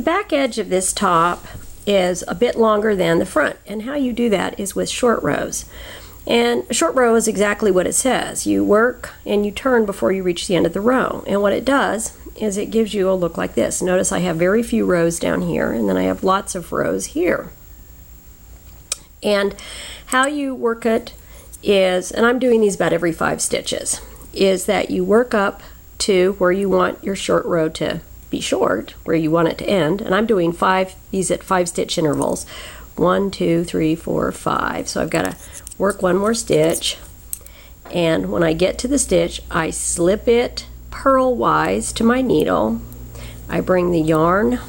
back edge of this top is a bit longer than the front, and how you do that is with short rows. And a short row is exactly what it says. You work and you turn before you reach the end of the row, and what it does is it gives you a look like this. Notice I have very few rows down here, and then I have lots of rows here. And how you work it is, and I'm doing these about every 5 stitches, is that you work up to where you want your short row to be short, where you want it to end, and I'm doing these at 5 stitch intervals. 1, 2, 3, 4, 5. So I've got to work one more stitch, and when I get to the stitch, I slip it purlwise to my needle. I bring the yarn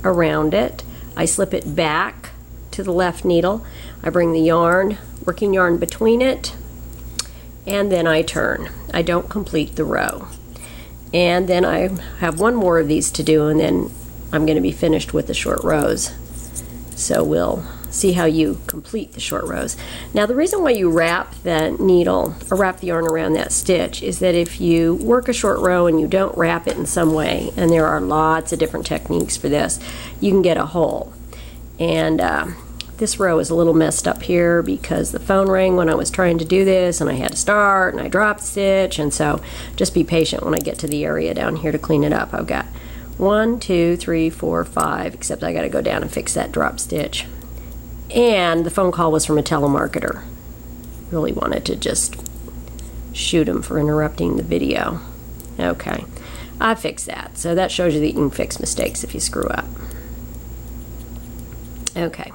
around it. I slip it back to the left needle. I bring the working yarn between it, and then I turn. I don't complete the row. And then I have one more of these to do, and then I'm going to be finished with the short rows. So we'll see how you complete the short rows. Now, the reason why you wrap the needle or wrap the yarn around that stitch is that if you work a short row and you don't wrap it in some way, and there are lots of different techniques for this, you can get a hole. And this row is a little messed up here because the phone rang when I was trying to do this, and I had to start, and I dropped the stitch, and so just be patient when I get to the area down here to clean it up. I've got 1, 2, 3, 4, 5, except I got to go down and fix that drop stitch. And the phone call was from a telemarketer. Really wanted to just shoot him for interrupting the video. Okay, I fixed that. So that shows you that you can fix mistakes if you screw up. Okay.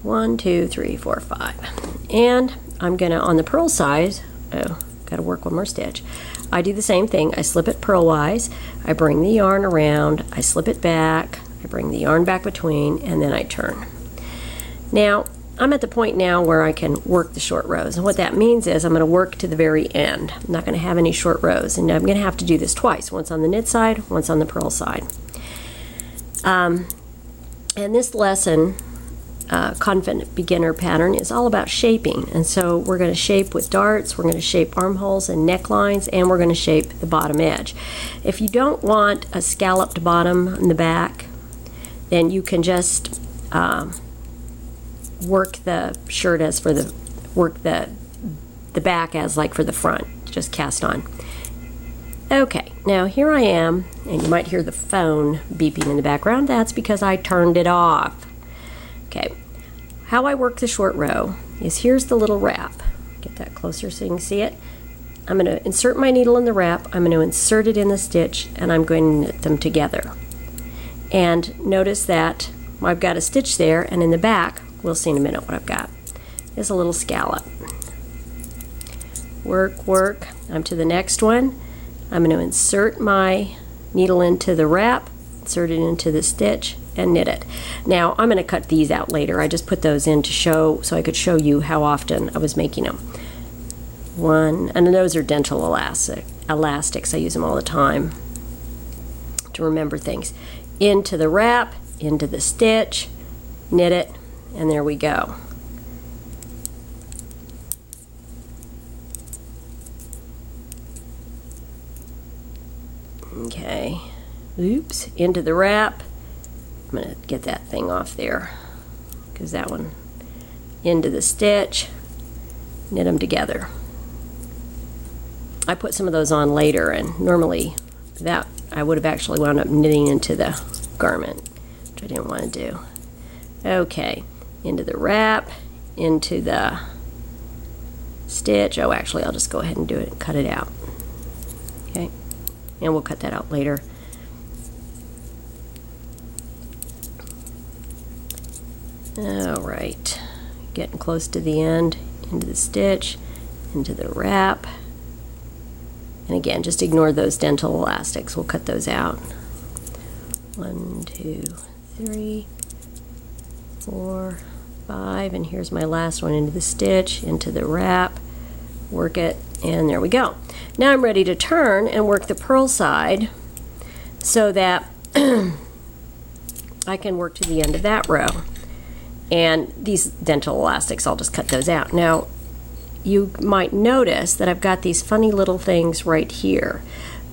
1, 2, 3, 4, 5. And I'm gonna, on the purl side, gotta work one more stitch. I do the same thing. I slip it purlwise, I bring the yarn around, I slip it back, I bring the yarn back between, and then I turn. Now, I'm at the point now where I can work the short rows, and what that means is I'm going to work to the very end. I'm not going to have any short rows, and I'm going to have to do this twice, once on the knit side, once on the purl side. And this lesson, Confident Beginner Pattern, is all about shaping, and so we're going to shape with darts, we're going to shape armholes and necklines, and we're going to shape the bottom edge. If you don't want a scalloped bottom in the back, then you can just work the shirt as for the back as like for the front, just cast on. Okay, now here I am, and you might hear the phone beeping in the background. That's because I turned it off. Okay, how I work the short row is, here's the little wrap. Get that closer so you can see it. I'm going to insert my needle in the wrap, I'm going to insert it in the stitch, and I'm going to knit them together. And notice that I've got a stitch there, and in the back, we'll see in a minute what I've got, is a little scallop. Work, work. I'm to the next one. I'm going to insert my needle into the wrap, insert it into the stitch, and knit it. Now, I'm going to cut these out later. I just put those in to show, so I could show you how often I was making them. One, and those are dental elastics. I use them all the time to remember things. Into the wrap, into the stitch, knit it, and there we go. Okay, oops, into the wrap. I'm going to get that thing off there, because that one, into the stitch, knit them together. I put some of those on later, and normally that I would have actually wound up knitting into the garment, which I didn't want to do. Okay, into the wrap, into the stitch. Oh, actually, I'll just go ahead and do it and cut it out. Okay, and we'll cut that out later. All right, getting close to the end, into the stitch, into the wrap. And again, just ignore those dental elastics. We'll cut those out. 1, 2, 3, 4, 5, and here's my last one, into the stitch, into the wrap, work it, and there we go. Now I'm ready to turn and work the purl side so that I can work to the end of that row. And these dental elastics, I'll just cut those out. Now, you might notice that I've got these funny little things right here.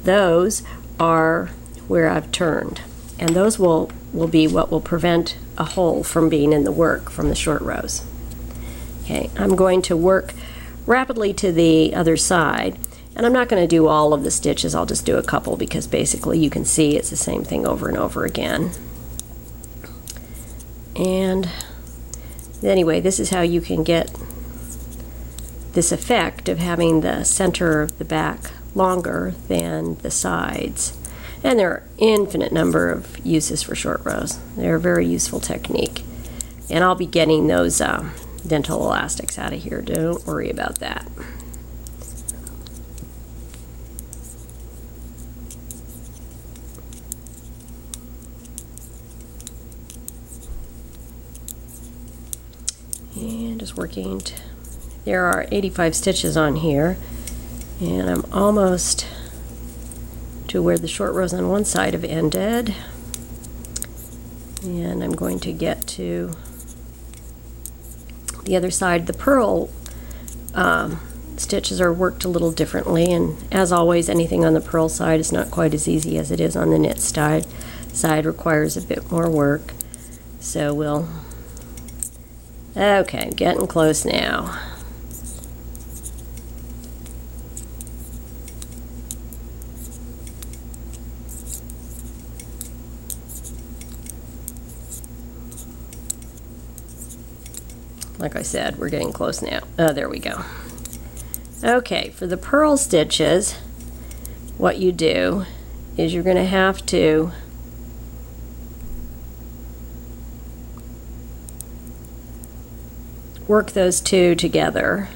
Those are where I've turned, and those will be what will prevent a hole from being in the work from the short rows. Okay, I'm going to work rapidly to the other side, and I'm not going to do all of the stitches. I'll just do a couple because basically you can see it's the same thing over and over again. And anyway, this is how you can get this effect of having the center of the back longer than the sides. And there are infinite number of uses for short rows. They're a very useful technique. And I'll be getting those dental elastics out of here. Don't worry about that. And just working. There are 85 stitches on here, and I'm almost to where the short rows on one side have ended, and I'm going to get to the other side. The purl stitches are worked a little differently, and as always, anything on the purl side is not quite as easy as it is on the knit side. Requires a bit more work, so we'll okay, getting close now. Like I said, we're getting close now. There we go. Okay, for the purl stitches, what you do is you're going to have to work those two together.